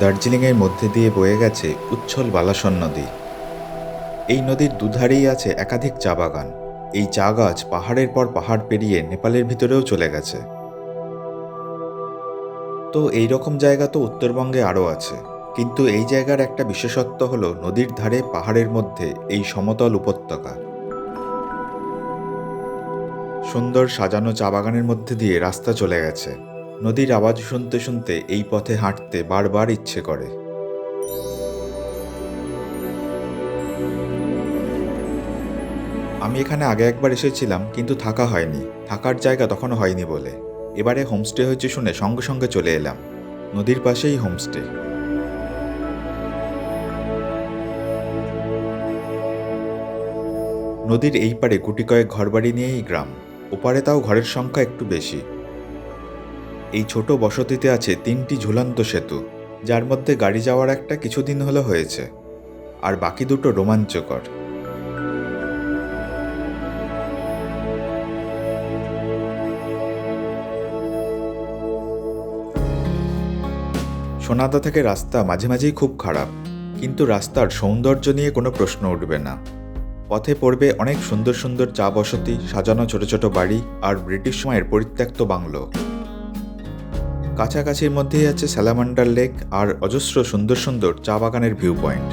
দার্জিলিংয়ের মধ্যে দিয়ে বয়ে গেছে উচ্ছল বালাসন নদী। এই নদীর দুধারেই আছে একাধিক চা বাগান। এই চা গাছ পাহাড়ের পর পাহাড় পেরিয়ে নেপালের ভিতরেও চলে গেছে। তো এই রকম জায়গা তো উত্তরবঙ্গে আরও আছে, কিন্তু এই জায়গার একটা বিশেষত্ব হলো নদীর ধারে পাহাড়ের মধ্যে এই সমতল উপত্যকা। সুন্দর সাজানো চা বাগানের মধ্যে দিয়ে রাস্তা চলে গেছে। নদীর আওয়াজ শুনতে শুনতে এই পথে হাঁটতে বারবার ইচ্ছে করে। আমি এখানে আগে একবার এসেছিলাম, কিন্তু থাকা হয়নি, থাকার জায়গা তখনও হয়নি বলে। এবারে হোমস্টে হয়েছে শুনে সঙ্গে সঙ্গে চলে এলাম। নদীর পাশেই হোমস্টে। নদীর এই পারে গুটি কয়েক ঘরবাড়ি নিয়েই গ্রাম, ওপারে তাও ঘরের সংখ্যা একটু বেশি। এই ছোট বসতিতে আছে 3টি ঝুলন্ত সেতু, যার মধ্যে গাড়ি যাওয়ার একটা কিছুদিন হলো হয়েছে, আর বাকি দুটো রোমাঞ্চকর। সোনাদা থেকে রাস্তা মাঝে মাঝেই খুব খারাপ, কিন্তু রাস্তার সৌন্দর্য নিয়ে কোনো প্রশ্ন উঠবে না। পথে পড়বে অনেক সুন্দর সুন্দর চা বসতি, সাজানো ছোট ছোট বাড়ি আর ব্রিটিশ সময়ের পরিত্যক্ত বাংলো। কাছাকাছির মধ্যেই আছে স্যালামান্ডার লেক আর অজস্র সুন্দর সুন্দর চা বাগানের ভিউ পয়েন্ট।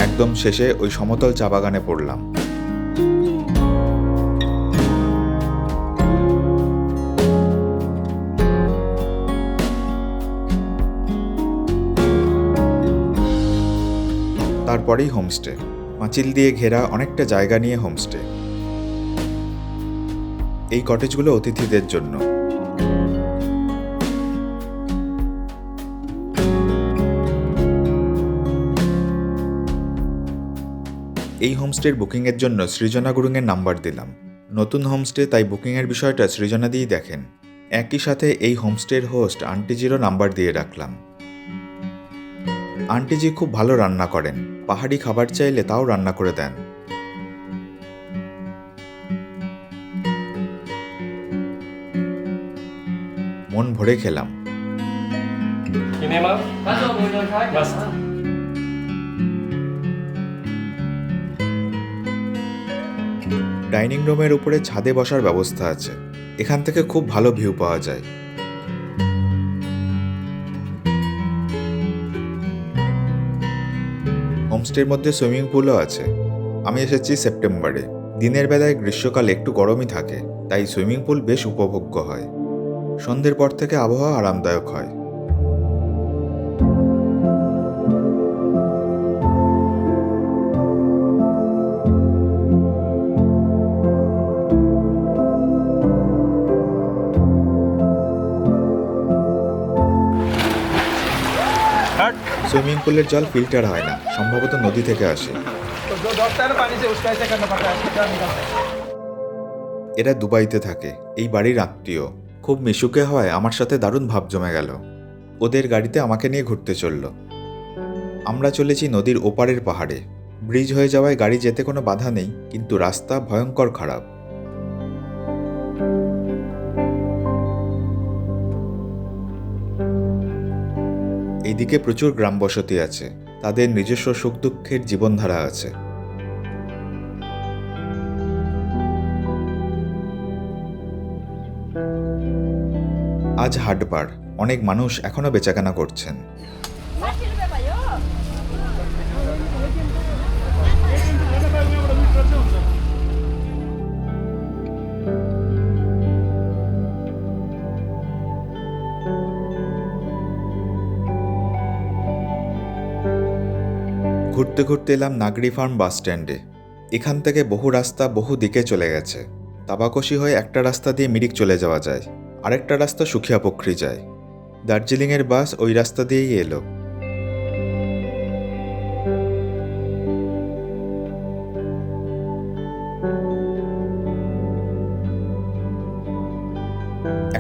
একদম শেষে ওই সমতল চা বাগানে পড়লাম। তারপরেই হোমস্টে, পাঁচিল দিয়ে ঘেরা অনেকটা জায়গা নিয়ে হোমস্টে। এই কটেজগুলো অতিথিদের জন্য। এই হোমস্টের বুকিংয়ের জন্য সৃজনা গুরুংয়ের নাম্বার দিলাম। নতুন হোমস্টে, তাই বুকিংয়ের বিষয়টা সৃজনা দিয়েই দেখেন। একই সাথে এই হোমস্টের হোস্ট আন্টিজিরও নাম্বার দিয়ে রাখলাম। আন্টিজি খুব ভালো রান্না করেন, পাহাড়ি খাবার চাইলে তাও রান্না করে দেন। মন ভরে খেলাম। ডাইনিং রুমের উপরে ছাদে বসার ব্যবস্থা আছে, এখান থেকে খুব ভালো ভিউ পাওয়া যায়। হোমস্টের মধ্যে সুইমিং পুলও আছে। আমি এসেছি সেপ্টেম্বরে, দিনের বেলায় গ্রীষ্মকালে একটু গরমই থাকে, তাই সুইমিং পুল বেশ উপভোগ্য হয়। সন্ধ্যের পর থেকে আবহাওয়া আরামদায়ক হয়। সুইমিং পুলের জল ফিল্টার হয় না, সম্ভবত নদী থেকে আসে। এরা দুবাইতে থাকে, এই বাড়ির আত্মীয়। খুব মিশুকে হয় আমার সাথে দারুণ ভাব জমে গেল। ওদের গাড়িতে আমাকে নিয়ে ঘুরতে চলল। আমরা চলেছি নদীর ওপারের পাহাড়ে। ব্রিজ হয়ে যাওয়ায় গাড়ি যেতে কোনো বাধা নেই, কিন্তু রাস্তা ভয়ঙ্কর খারাপ। এইদিকে প্রচুর গ্রাম বসতি আছে, তাদের নিজস্ব সুখ দুঃখের জীবনধারা আছে। আজ হাটবার, অনেক মানুষ এখনো বেচাকেনা করছেন। ঘুরতে ঘুরতে এলাম নাগরি ফার্ম বাস স্ট্যান্ডে। এখান থেকে বহু রাস্তা বহু দিকে চলে গেছে। তাবাকশি হয়ে একটা রাস্তা দিয়ে মিরিক চলে যাওয়া যায়, আরেকটা রাস্তা সুখিয়া পোখরি যায়। দার্জিলিংয়ের বাস ওই রাস্তা দিয়েই এলো।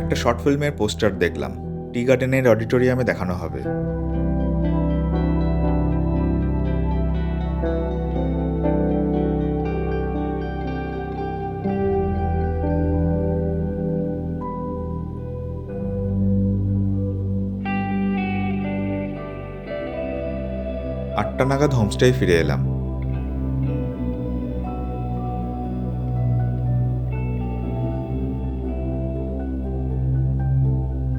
একটা শর্ট ফিল্মের পোস্টার দেখলাম, টি গার্ডেনের অডিটোরিয়ামে দেখানো হবে। আটটা নাগাদ হোমস্টে ফিরে এলাম।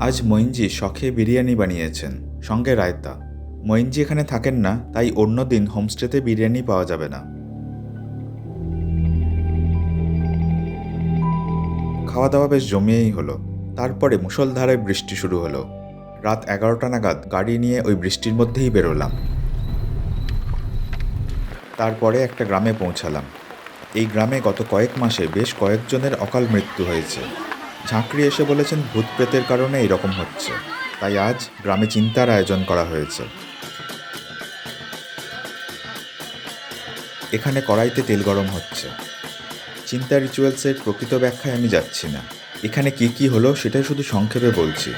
আজ মঈনজি শখে বিরিয়ানি বানিয়েছেন, সঙ্গে রায়তা। মঈনজি এখানে থাকেন না, তাই অন্য দিন হোমস্টেতে বিরিয়ানি পাওয়া যাবে না। খাওয়া দাওয়া বেশ জমিয়েই হলো। তারপরে মুষলধারায় বৃষ্টি শুরু হলো। রাত 11টা নাগাদ গাড়ি নিয়ে ওই বৃষ্টির মধ্যেই বেরোলাম। তারপরে একটা গ্রামে পৌঁছালাম। এই গ্রামে গত কয়েক মাসে বেশ কয়েকজনের অকাল মৃত্যু হয়েছে। ঝাঁকড়ি এসে বলেছেন ভূত প্রেতের কারণে এইরকম হচ্ছে, তাই আজ গ্রামে চিন্তার আয়োজন করা হয়েছে। এখানে কড়াইতে তেল গরম হচ্ছে। চিন্তা রিচুয়ালসের প্রকৃত ব্যাখ্যায় আমি যাচ্ছি না। এখানে কি কি হলো সেটাই শুধু সংক্ষেপে বলছি।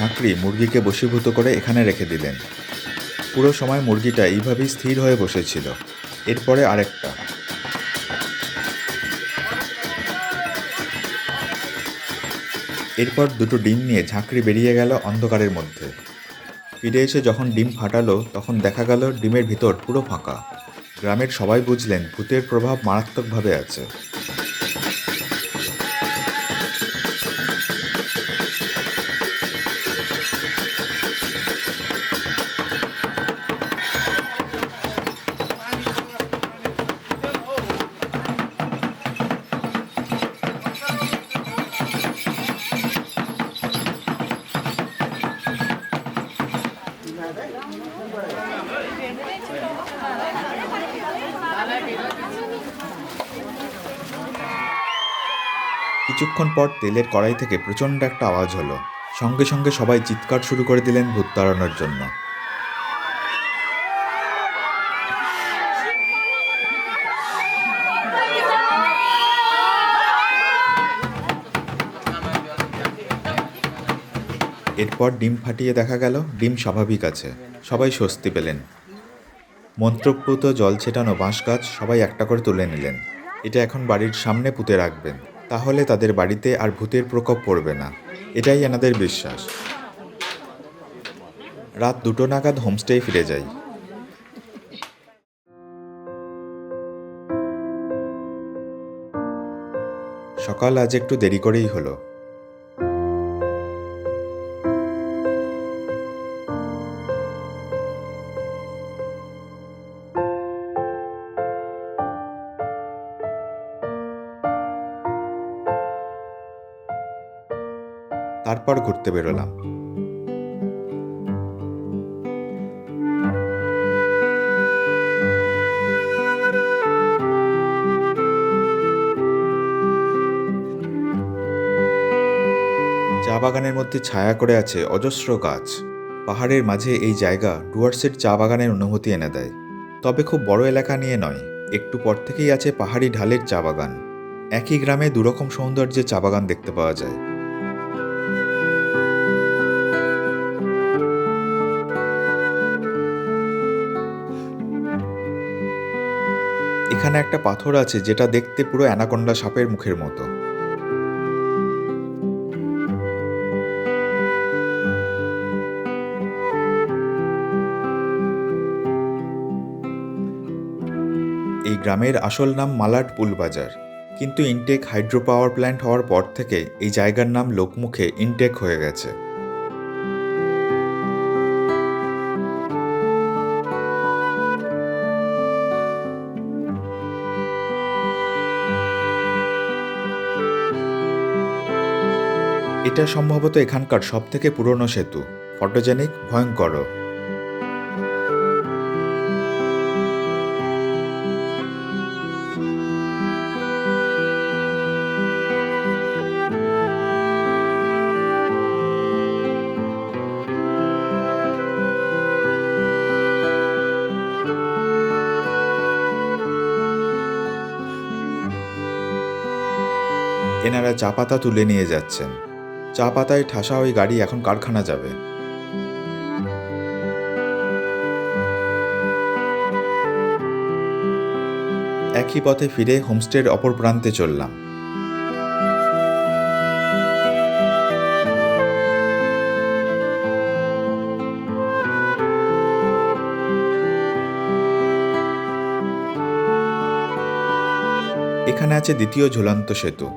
ঝাঁকড়ি মুরগিকে বশীভূত করে এখানে রেখে দিলেন। পুরো সময় মুরগিটা এইভাবেই স্থির হয়ে বসেছিল। এরপরে আরেকটা। এরপর দুটো ডিম নিয়ে ঝাঁকড়ি বেরিয়ে গেল অন্ধকারের মধ্যে। ফিরে এসে যখন ডিম ফাটালো তখন দেখা গেল ডিমের ভিতর পুরো ফাঁকা। গ্রামের সবাই বুঝলেন ভূতের প্রভাব মারাত্মকভাবে আছে। কিছুক্ষণ পর তেলের কড়াই থেকে প্রচণ্ড একটা আওয়াজ হলো। সঙ্গে সঙ্গে সবাই চিৎকার শুরু করে দিলেন ভূত তাড়ানোর জন্য। এরপর ডিম ফাটিয়ে দেখা গেল ডিম স্বাভাবিক আছে। সবাই স্বস্তি পেলেন। মন্ত্রপ্রুত জল ছেটানো বাঁশ গাছ সবাই একটা করে তুলে নিলেন। এটা এখন বাড়ির সামনে পুঁতে রাখবেন, তাহলে তাদের বাড়িতে আর ভূতের প্রকোপ পড়বে না, এটাই এনাদের বিশ্বাস। রাত 2টো নাগাদ হোমস্টে ফিরে যাই। সকাল আজ একটু দেরি করেই হলো। তারপর ঘুরতে বেরোলাম। চা বাগানের মধ্যে ছায়া করে আছে অজস্র গাছ। পাহাড়ের মাঝে এই জায়গা ডুয়ার্সের চা বাগানের অনুভূতি এনে দেয়। তবে খুব বড় এলাকা নিয়ে নয়, একটু পর থেকেই আছে পাহাড়ি ঢালের চা বাগান। একই গ্রামে দুরকম সৌন্দর্যের চা বাগান দেখতে পাওয়া যায়। এখানে একটা পাথর আছে যেটা দেখতে পুরো অ্যানাকোন্ডা সাপের মুখের মতো। এই গ্রামের আসল নাম মালাড পুল বাজার, কিন্তু ইনটেক হাইড্রো পাওয়ার প্ল্যান্ট হওয়ার পর থেকে এই জায়গার নাম লোকমুখে ইনটেক হয়ে গেছে। এটা সম্ভবত এখানকার সবথেকে পুরনো সেতু। ফটোজেনিক, ভয়ঙ্কর। এনারা চা পাতা তুলে নিয়ে যাচ্ছেন। চা পাতায় ঠাসা ওই গাড়ি এখন কারখানা যাবে। একই পথে ফিরে হোমস্টের অপর প্রান্তে চললাম। এখানে আছে দ্বিতীয় ঝুলন্ত সেতু।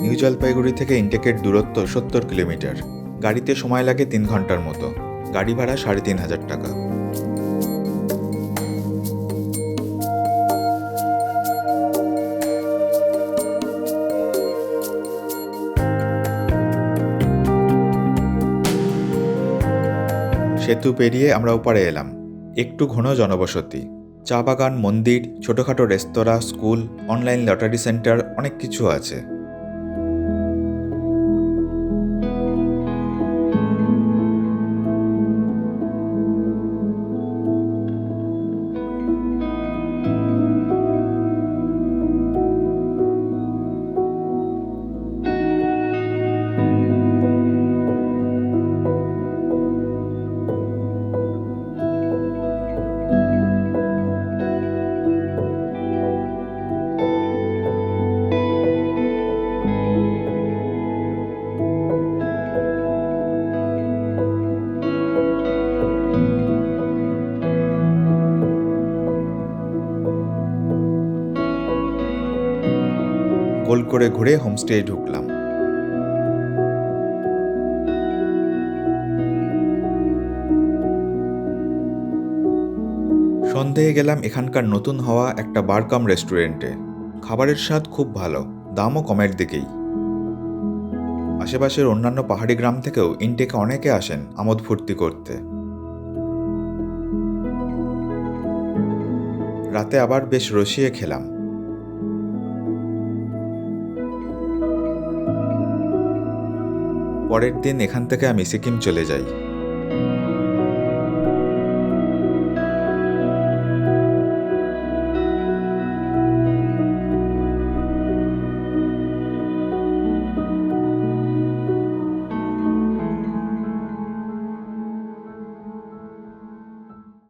নিউ জলপাইগুড়ি থেকে ইনটেকের দূরত্ব 70 কিলোমিটার। গাড়িতে সময় লাগে 3 ঘন্টার মতো। গাড়ি ভাড়া 3,500 টাকা। সেতু পেরিয়ে আমরা ওপারে এলাম। একটু ঘন জনবসতি, চা বাগান, মন্দির, ছোটখাটো রেস্তোরাঁ, স্কুল, অনলাইন লটারি সেন্টার, অনেক কিছু আছে। গোল করে ঘুরে হোমস্টে ঢুকলাম। সন্ধেয় গেলাম এখানকার নতুন হওয়া একটা বার কাম রেস্টুরেন্টে। খাবারের স্বাদ খুব ভালো, দামও কমের দিকেই। আশেপাশের অন্যান্য পাহাড়ি গ্রাম থেকেও ইনটেকে অনেকে আসেন আমোদ ফুর্তি করতে। রাতে আবার বেশ রসিয়ে খেলাম। পরের দিন এখান থেকে আমি সিকিম চলে যাই।